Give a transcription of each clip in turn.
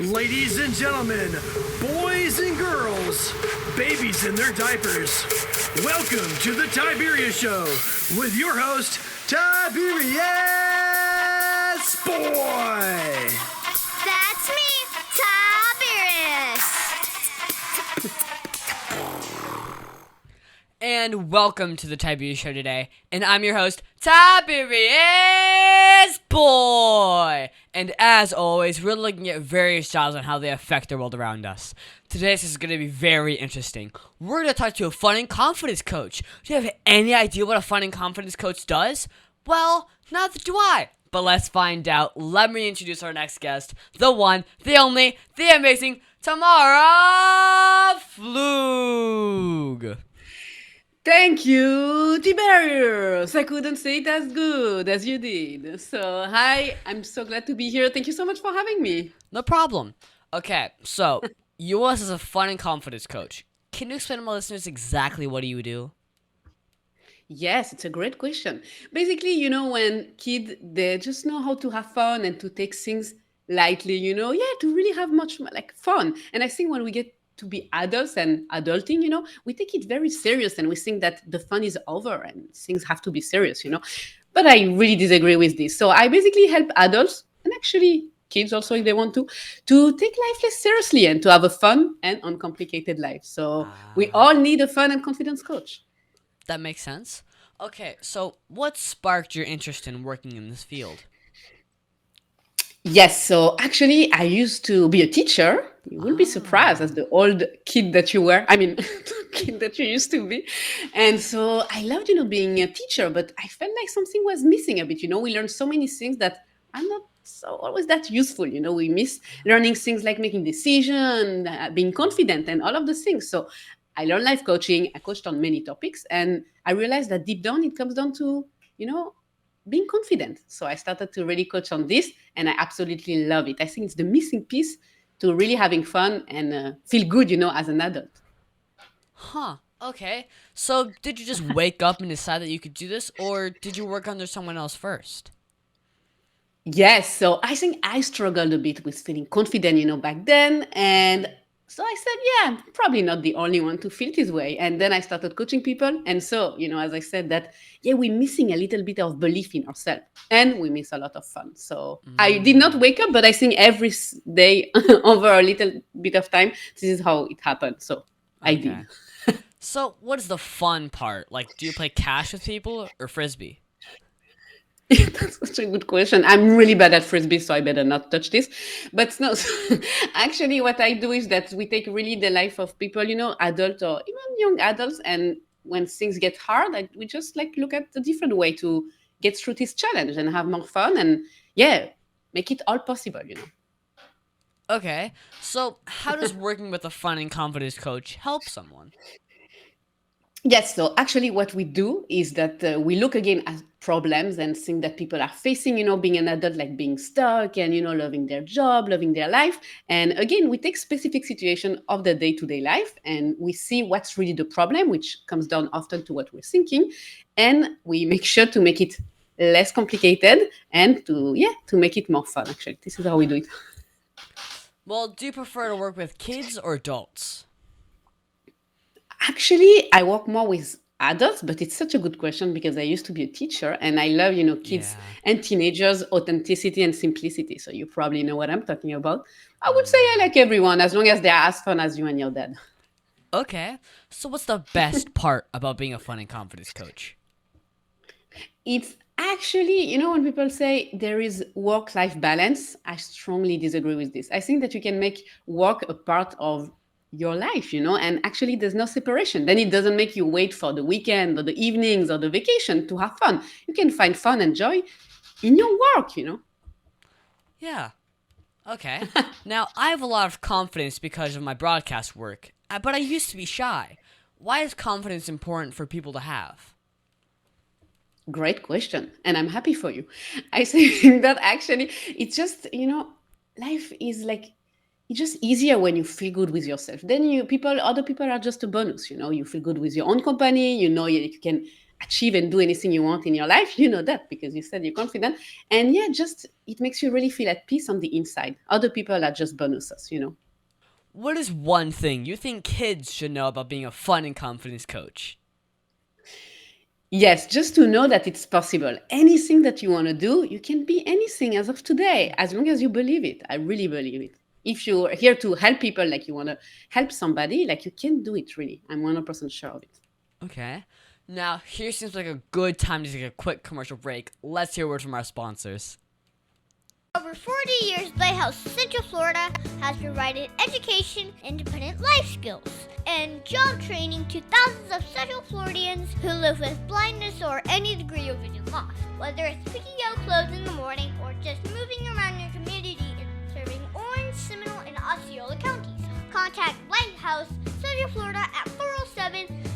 Ladies and gentlemen, boys and girls, babies in their diapers, welcome to the Tiberius Show with your host, Tiberius Boy. That's me, Tiberius. And welcome to the Tiberius Show today, and I'm your host, Tiberius Boy! And as always, we're looking at various jobs and how they affect the world around us. Today, this is going to be very interesting. We're going to talk to a fun and confidence coach. Do you have any idea what a fun and confidence coach does? Well, neither do I. But let's find out. Let me introduce our next guest, the one, the only, the amazing Tamara Pflug. Thank you, Tiberius. I couldn't say it as good as you did. So, hi, I'm so glad to be here. Thank you so much for having me. No problem. Okay, so you as a fun and confidence coach. Can you explain to my listeners exactly what do you do? Yes, it's a great question. Basically, when kids, they just know how to have fun and to take things lightly, to really have much like fun. And I think when we get to be adults and adulting, we take it very serious and we think that the fun is over and things have to be serious. But I really disagree with this. So I basically help adults and actually kids also if they want to take life less seriously and to have a fun and uncomplicated life. So we all need a fun and confidence coach. That makes sense. Okay, so what sparked your interest in working in this field? Yes, so actually, I used to be a teacher. You will be surprised as the old kid that you were. I mean, kid that you used to be. And so I loved, being a teacher, but I felt like something was missing a bit. We learned so many things that are not so always that useful. We miss learning things like making decisions, being confident, and all of those things. So I learned life coaching. I coached on many topics, and I realized that deep down, it comes down to, being confident. So I started to really coach on this, and I absolutely love it. I think it's the missing piece to really having fun and feel good, as an adult. Huh, okay. So did you just wake up and decide that you could do this, or did you work under someone else first? Yes, so I think I struggled a bit with feeling confident, back then. And so I said, yeah, I'm probably not the only one to feel this way. And then I started coaching people. And so, as I said, that, yeah, we're missing a little bit of belief in ourselves and we miss a lot of fun. So I did not wake up, but I think every day over a little bit of time, this is how it happened. So I did. So what is the fun part? Like, do you play cash with people or frisbee? That's such a good question. I'm really bad at frisbee, so I better not touch this. But no, actually, what I do is that we take really the life of people, adult or even young adults, and when things get hard, we just look at a different way to get through this challenge and have more fun, and make it all possible. Okay, so how does working with a fun and confidence coach help someone? Yes, so actually what we do is that we look again at problems and things that people are facing, being an adult, like being stuck and, loving their job, loving their life. And again, we take specific situation of the day-to-day life and we see what's really the problem, which comes down often to what we're thinking. And we make sure to make it less complicated and to make it more fun, actually. This is how we do it. Well, do you prefer to work with kids or adults? Actually, I work more with adults, but it's such a good question because I used to be a teacher and I love, kids Yeah. and teenagers, authenticity and simplicity. So you probably know what I'm talking about. I would say I like everyone as long as they're as fun as you and your dad. Okay, so what's the best part about being a fun and confidence coach? It's actually, when people say there is work-life balance, I strongly disagree with this. I think that you can make work a part of your life, and actually there's no separation. Then it doesn't make you wait for the weekend or the evenings or the vacation to have fun. You can find fun and joy in your work. Yeah. Okay. Now, I have a lot of confidence because of my broadcast work, but I used to be shy. Why is confidence important for people to have? Great question. And I'm happy for you. I think that actually it's just, life is it's just easier when you feel good with yourself. Then other people are just a bonus. You feel good with your own company. You can achieve and do anything you want in your life. You know that because you said you're confident. And yeah, just it makes you really feel at peace on the inside. Other people are just bonuses. What is one thing you think kids should know about being a fun and confidence coach? Yes, just to know that it's possible. Anything that you want to do, you can be anything as of today, as long as you believe it. I really believe it. If you're here to help people, like you want to help somebody, like you can do it really. I'm 100% sure of it. Okay. Now, here seems like a good time to take a quick commercial break. Let's hear a word from our sponsors. Over 40 years, Lighthouse Central Florida has provided education, independent life skills, and job training to thousands of Central Floridians who live with blindness or any degree of vision loss. Whether it's picking out clothes in the morning or just moving around your community and serving Orange, Seminole, and Osceola counties, contact Lighthouse Central Florida at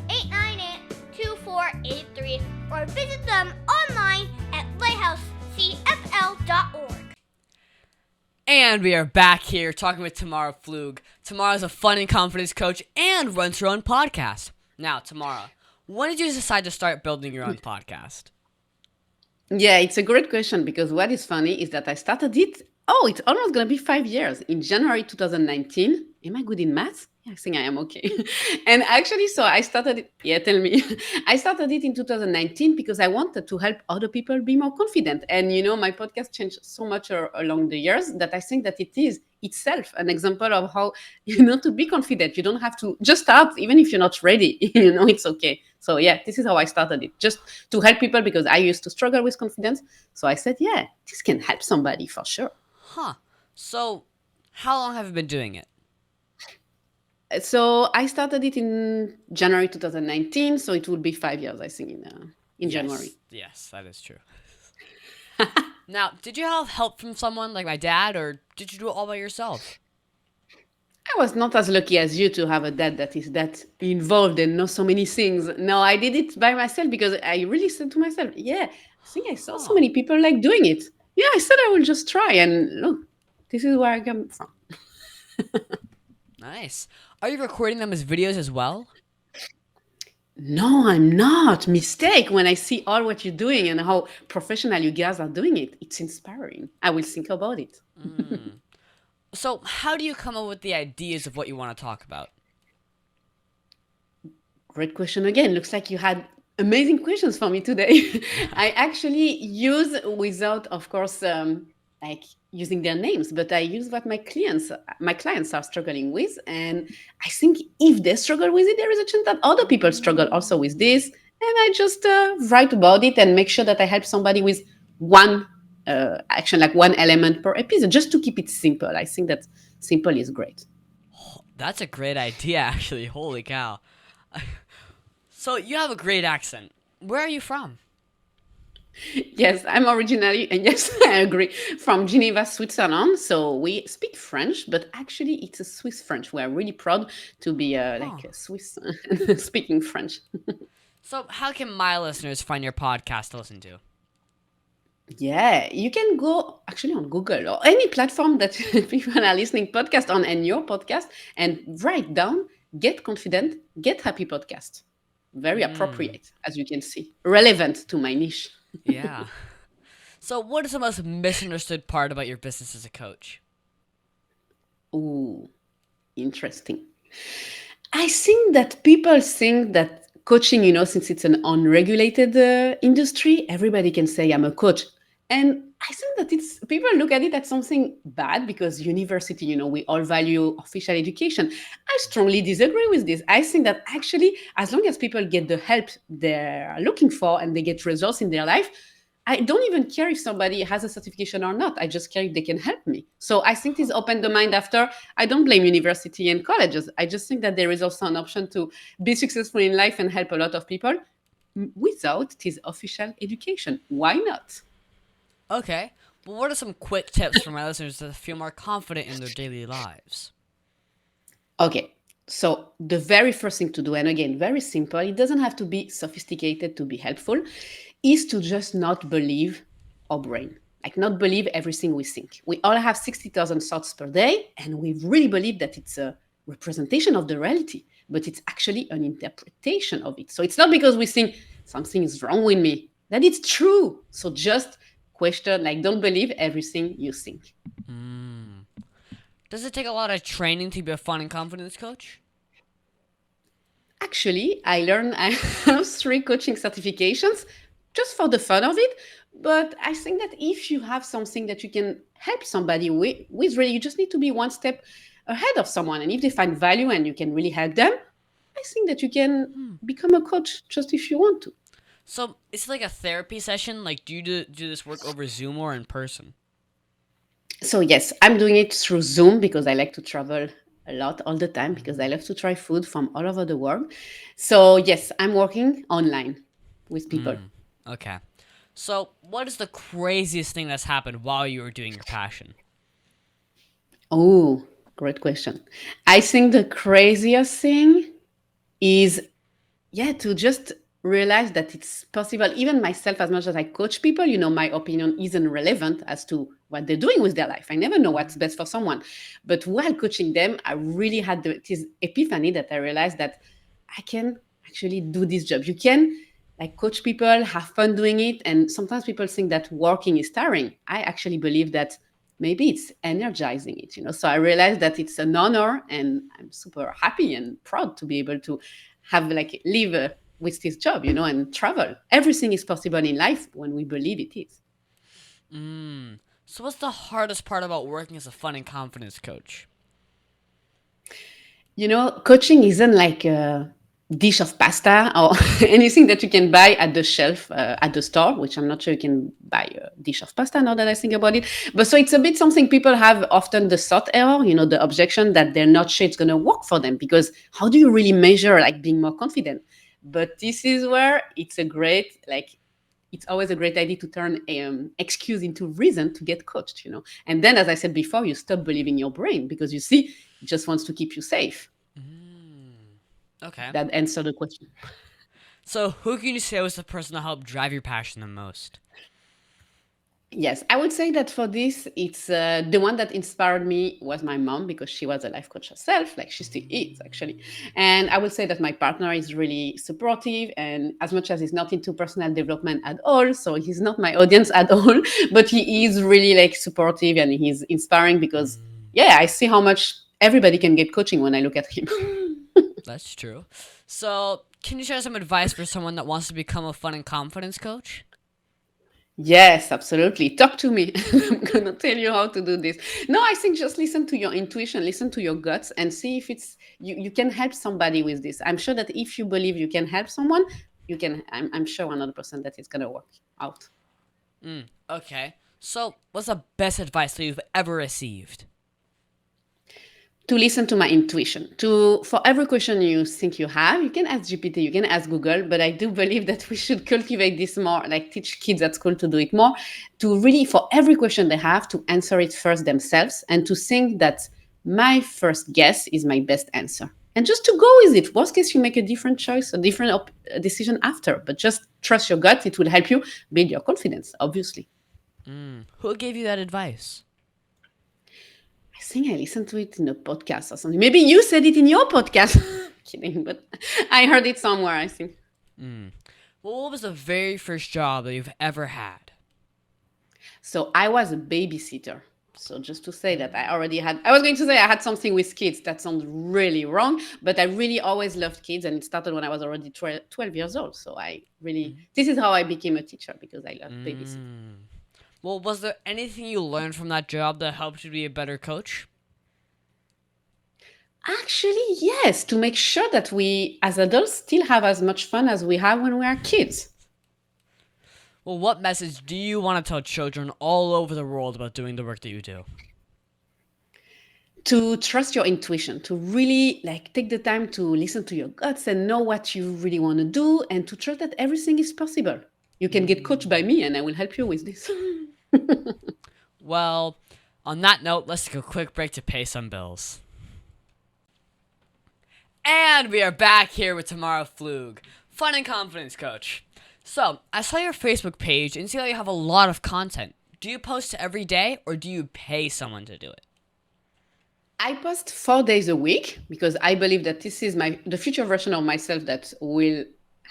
407-898-2483 or visit them online at lighthousecfl.org. And we are back here talking with Tamara Pflug. Tamara is a fun and confidence coach and runs her own podcast. Now, Tamara, when did you decide to start building your own podcast? Yeah, it's a great question because what is funny is that I started it. Oh, it's almost going to be 5 years in January 2019. Am I good in math? Yeah, I think I am okay. And actually, so I started it. Yeah, tell me. I started it in 2019 because I wanted to help other people be more confident. And, my podcast changed so much along the years that I think that it is itself an example of how, to be confident. You don't have to just start, even if you're not ready, it's okay. So yeah, this is how I started it, just to help people because I used to struggle with confidence. So I said, yeah, this can help somebody for sure. Huh. So, how long have you been doing it? So I started it in January 2019. So it will be 5 years, I think, in January. Yes, that is true. Now, did you have help from someone like my dad, or did you do it all by yourself? I was not as lucky as you to have a dad that is that involved and knows so many things. No, I did it by myself because I really said to myself, yeah, I think I saw so many people like doing it. Yeah, I said I will just try. And look, this is where I come from. Nice. Are you recording them as videos as well? No, I'm not. Mistake. When I see all what you're doing and how professional you guys are doing it, it's inspiring. I will think about it. So, how do you come up with the ideas of what you want to talk about? Great question again. Looks like you had amazing questions for me today. I actually use without, of course, like using their names, but I use what my clients are struggling with. And I think if they struggle with it, there is a chance that other people struggle also with this. And I just write about it and make sure that I help somebody with one action, like one element per episode, just to keep it simple. I think that simple is great. That's a great idea, actually. Holy cow. So, you have a great accent. Where are you from? Yes, I'm originally, and yes, I agree, from Geneva, Switzerland. So we speak French, but actually it's a Swiss French. We are really proud to be like a Swiss speaking French. So how can my listeners find your podcast to listen to? Yeah, you can go actually on Google or any platform that people are listening podcast on and your podcast and write down Get Confident, Get Happy podcast. Very appropriate, as you can see. Relevant to my niche. Yeah. So what is the most misunderstood part about your business as a coach? Ooh, interesting. I think that people think that coaching, since it's an unregulated industry, everybody can say I'm a coach. And I think that people look at it as something bad because university, we all value official education. I strongly disagree with this. I think that actually, as long as people get the help they're looking for and they get results in their life, I don't even care if somebody has a certification or not. I just care if they can help me. So I think this opened the mind after. I don't blame university and colleges. I just think that there is also an option to be successful in life and help a lot of people without this official education. Why not? Okay. Well, what are some quick tips for my listeners to feel more confident in their daily lives? Okay. So the very first thing to do, and again, very simple, it doesn't have to be sophisticated to be helpful, is to just not believe our brain. Like not believe everything we think. We all have 60,000 thoughts per day, and we really believe that it's a representation of the reality, but it's actually an interpretation of it. So it's not because we think something is wrong with me, that it's true. So just question, like, don't believe everything you think. Does it take a lot of training to be a fun and confidence coach? Actually, I have 3 coaching certifications just for the fun of it. But I think that if you have something that you can help somebody with really, you just need to be one step ahead of someone. And if they find value and you can really help them, I think that you can become a coach just if you want to. So it's like a therapy session. Like, do this work over Zoom or in person? So yes, I'm doing it through Zoom because I like to travel a lot all the time because I love to try food from all over the world. So yes, I'm working online with people. Okay. So what is the craziest thing that's happened while you were doing your passion? Oh, great question. I think the craziest thing is, yeah, to just realize that it's possible. Even myself, as much as I coach people, my opinion isn't relevant as to what they're doing with their life. I never know what's best for someone. But while coaching them, I really had this epiphany that I realized that I can actually do this job. You can like coach people, have fun doing it. And sometimes people think that working is tiring. I actually believe that maybe it's energizing it. So I realized that it's an honor and I'm super happy and proud to be able to have like live with this job, and travel. Everything is possible in life when we believe it is. So what's the hardest part about working as a fun and confidence coach? Coaching isn't like a dish of pasta or anything that you can buy at the shelf at the store, which I'm not sure you can buy a dish of pasta now that I think about it. But so it's a bit something people have often the thought error, the objection that they're not sure it's going to work for them because how do you really measure like being more confident? But this is where it's always a great idea to turn excuse into reason to get coached. And then, as I said before, you stop believing your brain because you see, it just wants to keep you safe. Okay. That answered the question. So who can you say was the person that helped drive your passion the most? Yes, I would say that for this, it's the one that inspired me was my mom because she was a life coach herself, like she still is actually. And I would say that my partner is really supportive, and as much as he's not into personal development at all, so he's not my audience at all, but he is really like supportive and he's inspiring because, yeah, I see how much everybody can get coaching when I look at him. That's true. So can you share some advice for someone that wants to become a fun and confidence coach? Yes, absolutely. Talk to me. I'm going to tell you how to do this. No, I think just listen to your intuition, listen to your guts, and see if it's you can help somebody with this. I'm sure that if you believe you can help someone, you can. I'm sure 100% that it's going to work out. Okay. So what's the best advice that you've ever received? To listen to my intuition. For every question you think you have, you can ask GPT, you can ask Google, but I do believe that we should cultivate this more, like teach kids at school to do it more, to really, for every question they have, to answer it first themselves and to think that my first guess is my best answer. And just to go with it. Worst case, you make a different choice, a different decision after, but just trust your gut. It will help you build your confidence, obviously. Who gave you that advice? I think I listened to it in a podcast or something. Maybe you said it in your podcast. Kidding, but I heard it somewhere, I think. Well, what was the very first job that you've ever had? So I was a babysitter. So just to say that I was going to say I had something with kids. That sounds really wrong, but I really always loved kids. And it started when I was already 12 years old. So this is how I became a teacher because I loved babysitting. Well, was there anything you learned from that job that helped you be a better coach? Actually, yes, to make sure that we as adults still have as much fun as we have when we are kids. Well, what message do you want to tell children all over the world about doing the work that you do? To trust your intuition, to really like take the time to listen to your guts and know what you really want to do and to trust that everything is possible. You can get coached by me and I will help you with this. Well, on that note, let's take a quick break to pay some bills. And we are back here with Tamara Pflug, fun and confidence coach. So, I saw your Facebook page and see that you have a lot of content. Do you post every day or do you pay someone to do it? I post 4 days a week because I believe that this is the future version of myself that will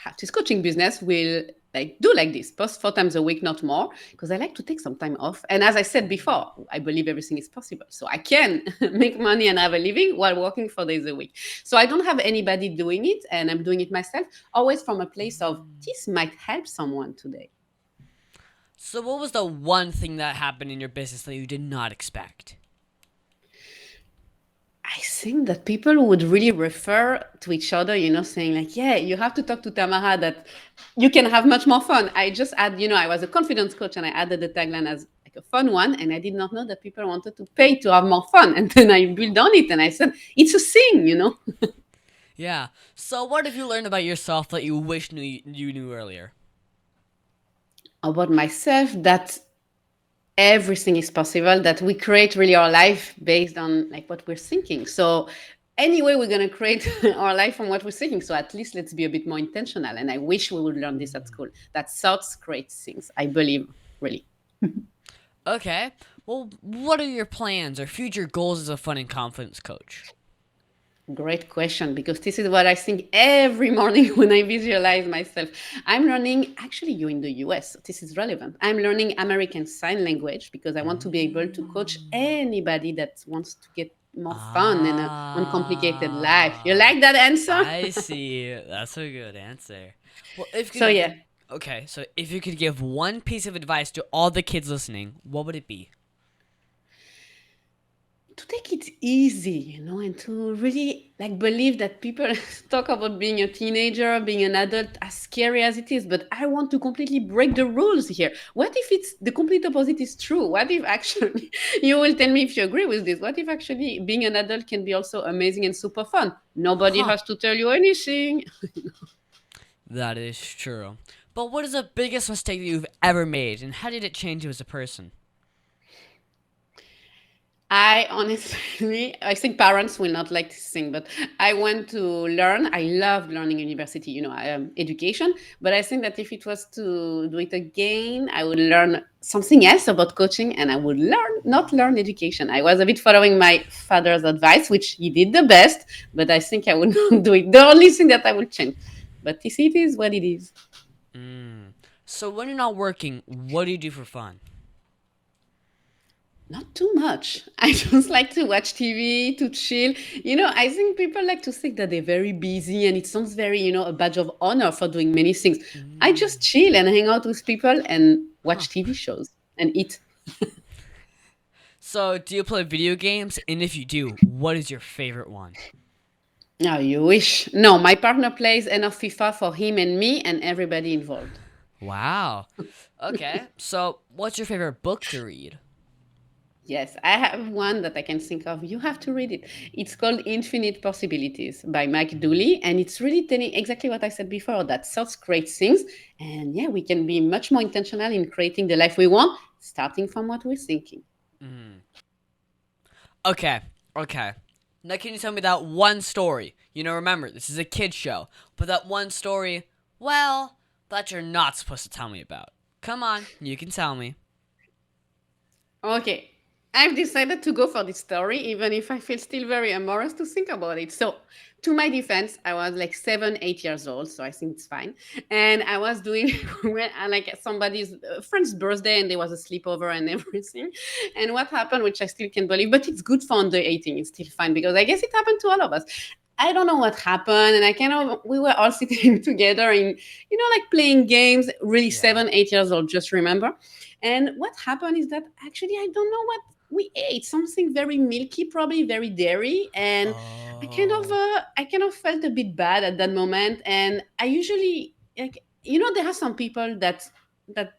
have this coaching business will like do like this, post 4 times a week, not more, because I like to take some time off. And as I said before, I believe everything is possible. So I can make money and have a living while working 4 days a week. So I don't have anybody doing it, and I'm doing it myself, always from a place of this might help someone today. So, what was the one thing that happened in your business that you did not expect? I think that people would really refer to each other, saying like, yeah, you have to talk to Tamara that you can have much more fun. I just add, I was a confidence coach and I added the tagline as like a fun one. And I did not know that people wanted to pay to have more fun. And then I built on it and I said, it's a thing. Yeah. So, what have you learned about yourself that you wish you knew earlier? About myself, that everything is possible, that we create really our life based on like what we're thinking. So anyway, we're going to create our life from what we're thinking. So at least let's be a bit more intentional. And I wish we would learn this at school, that thoughts create things. I believe, really. Okay. Well, what are your plans or future goals as a fun and confidence coach? Great question, because this is what I think every morning when I visualize myself. I'm learning, actually, you're in the US, so this is relevant. I'm learning American Sign Language because I want to be able to coach anybody that wants to get more fun and an uncomplicated life. You like that answer? I see. That's a good answer. Well, if you So, could, yeah. okay, so if you could give one piece of advice to all the kids listening, what would it be? To take it easy, and to really like believe that people talk about being a teenager, being an adult, as scary as it is. But I want to completely break the rules here. What if it's the complete opposite is true? What if actually, you will tell me if you agree with this, what if actually being an adult can be also amazing and super fun? Nobody Huh. has to tell you anything. That is true. But what is the biggest mistake that you've ever made, and how did it change you as a person? I honestly, I think parents will not like this thing, but I want to learn. I love learning university, I am education, but I think that if it was to do it again, I would learn something else about coaching and I would not learn education. I was a bit following my father's advice, which he did the best, but I think I would not do it. The only thing that I would change, but this it is what it is. So when you're not working, what do you do for fun? Not too much. I just like to watch TV, to chill. I think people like to think that they're very busy and it sounds very, a badge of honor for doing many things. I just chill and hang out with people and Huh. watch TV shows and eat. So do you play video games? And if you do, what is your favorite one? Now you wish. No, my partner plays enough FIFA for him and me and everybody involved. Wow. Okay. So what's your favorite book to read? Yes, I have one that I can think of. You have to read it. It's called Infinite Possibilities by Mike Dooley. And it's really telling exactly what I said before, that thoughts create things. And yeah, we can be much more intentional in creating the life we want, starting from what we're thinking. Okay. Okay. Now can you tell me that one story? Remember, this is a kid show. But that one story, well, that you're not supposed to tell me about. Come on, you can tell me. Okay, I've decided to go for this story, even if I feel still very embarrassed to think about it. So, to my defense, I was like 7, 8 years old, so I think it's fine. And I was doing like somebody's friend's birthday, and there was a sleepover and everything. And what happened, which I still can't believe, but it's good for under 18, it's still fine because I guess it happened to all of us. I don't know what happened, and we were all sitting together in, like playing games, really Yeah. 7, 8 years old, just remember. And what happened is that actually I don't know what we ate, something very milky, probably very dairy, and Oh. I kind of felt a bit bad at that moment. And I usually like, there are some people that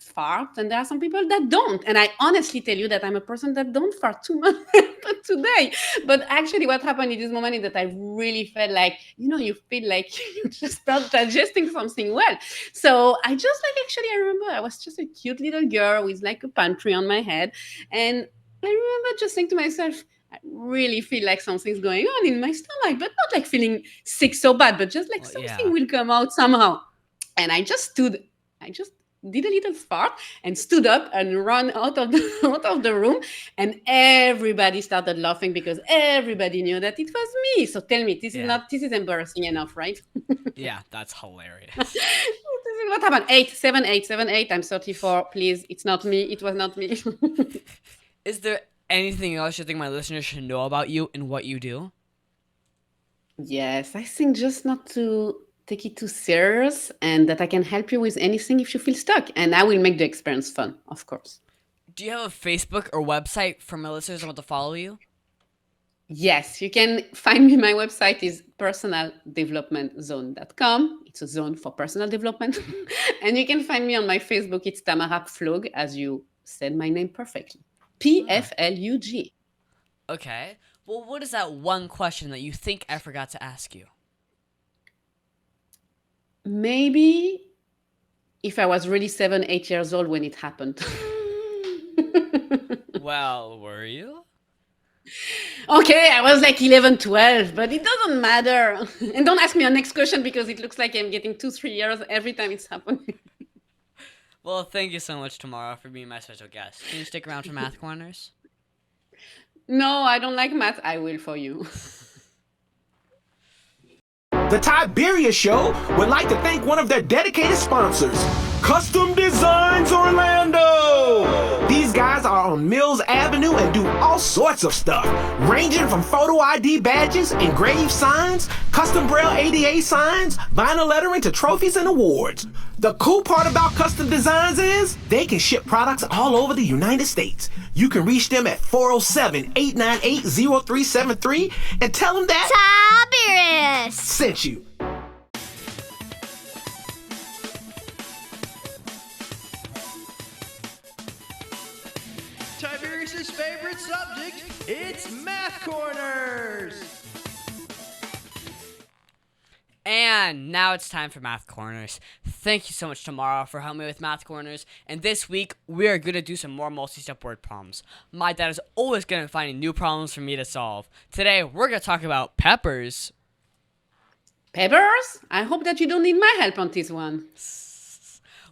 fart and there are some people that don't, and I honestly tell you that I'm a person that don't fart too much but today. But actually what happened in this moment is that I really felt like, you feel like you just start digesting something well. So I just like, actually I remember I was just a cute little girl with like a pantry on my head, and I remember just saying to myself, I really feel like something's going on in my stomach, but not like feeling sick so bad, but just like Well, something yeah. will come out somehow. And I just stood, I just did a little fart and stood up and ran out of the out of the room, and everybody started laughing because everybody knew that it was me. So tell me, Yeah. this is embarrassing enough, right? Yeah, that's hilarious. This is what happened. 8, 7, 8, 7, 8. I'm 34. Please, it's not me. It was not me. Is there anything else you think my listeners should know about you and what you do? Yes, I think just not to take it too serious, and that I can help you with anything if you feel stuck. And I will make the experience fun, of course. Do you have a Facebook or website for my listeners that want to follow you? Yes, you can find me. My website is personaldevelopmentzone.com. It's a zone for personal development. And you can find me on my Facebook. It's Tamara Pflug, as you said my name perfectly. Pflug. Okay. Well, what is that one question that you think I forgot to ask you? Maybe if I was really 7, 8 years old when it happened. Well, were you? Okay, I was like 11, 12, but it doesn't matter. And don't ask me a next question because it looks like I'm getting 2, 3 years every time it's happening. Well, thank you so much, Tamara, for being my special guest. Can you stick around for Math Corners? No, I don't like math. I will for you. The Tiberius Show would like to thank one of their dedicated sponsors, Custom Designs Orlando. These guys are on Mills Avenue and do all sorts of stuff, ranging from photo ID badges, engraved signs, custom braille ADA signs, vinyl lettering to trophies and awards. The cool part about Custom Designs is they can ship products all over the United States. You can reach them at 407-898-0373 and tell them that Tiberius sent you. Tiberius's favorite subject, it's Math Corners. And now it's time for Math Corners. Thank you so much, Tamara, for helping me with Math Corners. And this week, we are going to do some more multi-step word problems. My dad is always going to find new problems for me to solve. Today, we're going to talk about peppers. Peppers? I hope that you don't need my help on this one.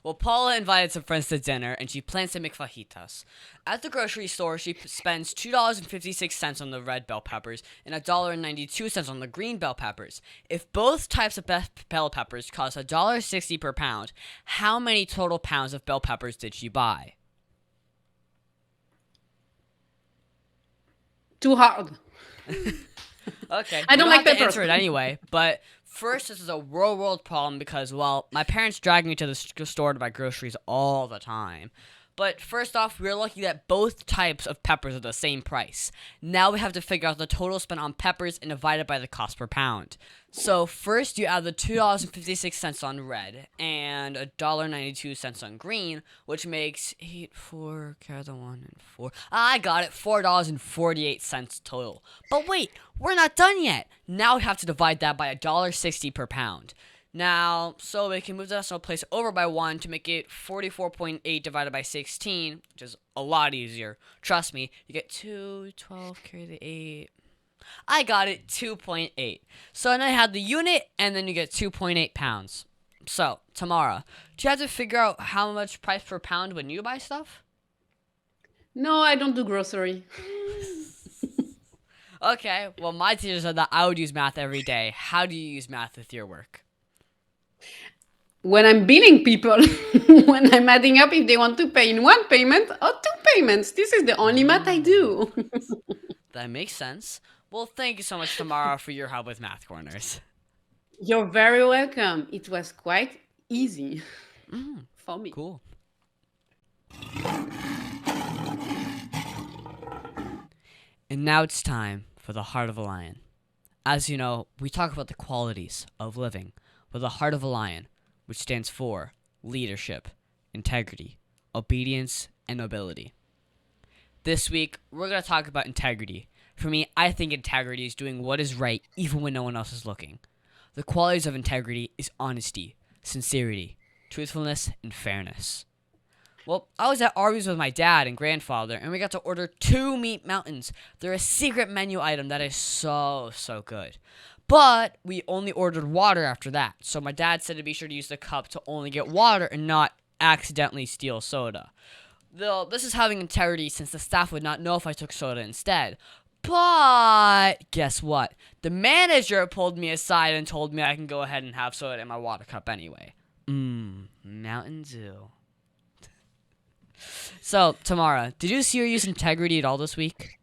Well, Paula invited some friends to dinner, and she plans to make fajitas. At the grocery store, she spends $2.56 on the red bell peppers and $1.92 on the green bell peppers. If both types of bell peppers cost $1.60 per pound, how many total pounds of bell peppers did she buy? Too hard. Okay, I don't we like have to peppers. answer it anyway, but first, this is a real world problem because, well, my parents drag me to the store to buy groceries all the time. But first off, we're lucky that both types of peppers are the same price. Now we have to figure out the total spent on peppers and divide it by the cost per pound. So first, you add the $2.56 on red and $1.92 on green, which makes 8, 4, carry the 1 and 4. I got it, $4.48 total. But wait, we're not done yet. Now we have to divide that by $1.60 per pound. Now, so we can move the decimal place over by 1 to make it 44.8 divided by 16, which is a lot easier. Trust me, you get 2, 12, carry the 8. I got it, 2.8. So then I had the unit, and then you get 2.8 pounds. So, Tamara, do you have to figure out how much price per pound when you buy stuff? No, I don't do grocery. Okay, well, my teacher said that I would use math every day. How do you use math with your work? When I'm billing people, when I'm adding up if they want to pay in one payment or two payments. This is the only math I do. That makes sense. Well, thank you so much, Tamara, for your help with Math Corners. You're very welcome. It was quite easy for me. Cool. And now it's time for the heart of a lion. As you know, we talk about the qualities of living with the heart of a lion, which stands for leadership, integrity, obedience, and nobility. This week, we're going to talk about integrity. For me, I think integrity is doing what is right even when no one else is looking. The qualities of integrity is honesty, sincerity, truthfulness, and fairness. Well, I was at Arby's with my dad and grandfather, and we got to order 2 meat mountains. They're a secret menu item that is so good. But we only ordered water after that. So my dad said to be sure to use the cup to only get water and not accidentally steal soda. Though this is having integrity since the staff would not know if I took soda instead. But guess what? The manager pulled me aside and told me I can go ahead and have soda in my water cup anyway. Mountain Dew. So, Tamara, did you see or use integrity at all this week?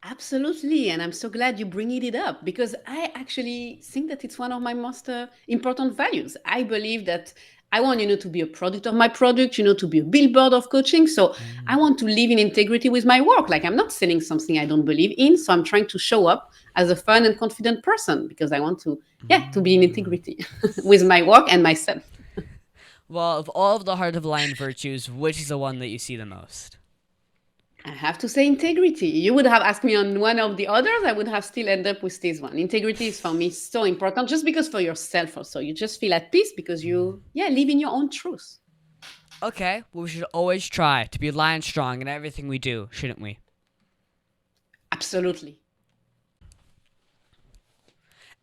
Absolutely, and I'm so glad you bringing it up because I actually think that it's one of my most important values. I believe that I want, to be a product of my product, to be a billboard of coaching. So I want to live in integrity with my work. Like I'm not selling something I don't believe in. So I'm trying to show up as a fun and confident person because I want to be in integrity with my work and myself. Well, of all of the heart of lion virtues, which is the one that you see the most? I have to say integrity. You would have asked me on one of the others, I would have still ended up with this one. Integrity is for me so important, just because for yourself also. You just feel at peace because you, live in your own truth. Okay, well, we should always try to be lion strong in everything we do, shouldn't we? Absolutely.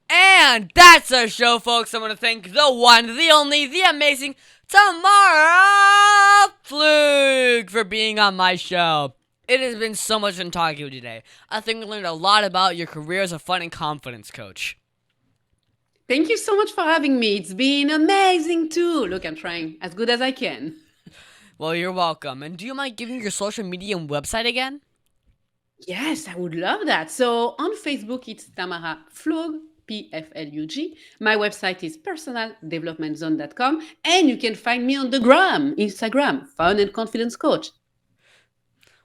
And that's our show, folks. I want to thank the one, the only, the amazing Tamara Pflug for being on my show. It has been so much fun talking to you today. I think we learned a lot about your career as a fun and confidence coach. Thank you so much for having me. It's been amazing too. Look, I'm trying as good as I can. Well, you're welcome. And do you mind giving your social media and website again? Yes, I would love that. So on Facebook, it's Tamara Pflug, Pflug. My website is personaldevelopmentzone.com. And you can find me on the Instagram, Fun and Confidence Coach.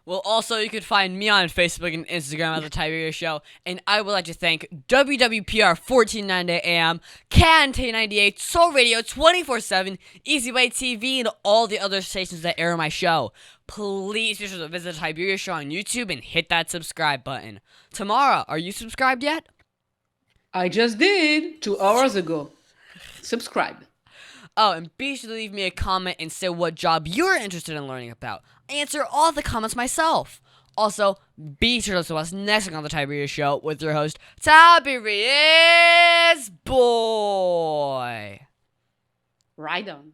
Well, also, you can find me on Facebook and Instagram at The Tiberius Show. And I would like to thank WWPR 1490 AM, KNT 98, Soul Radio 24/7, Easy Way TV, and all the other stations that air my show. Please be sure to visit The Tiberius Show on YouTube and hit that subscribe button. Tamara, are you subscribed yet? I just did 2 hours ago. Subscribe. Oh, and be sure to leave me a comment and say what job you're interested in learning about. I answer all the comments myself. Also, be sure to listen to us next week on The Tiberius Show with your host, Tiberius Boy. Right on.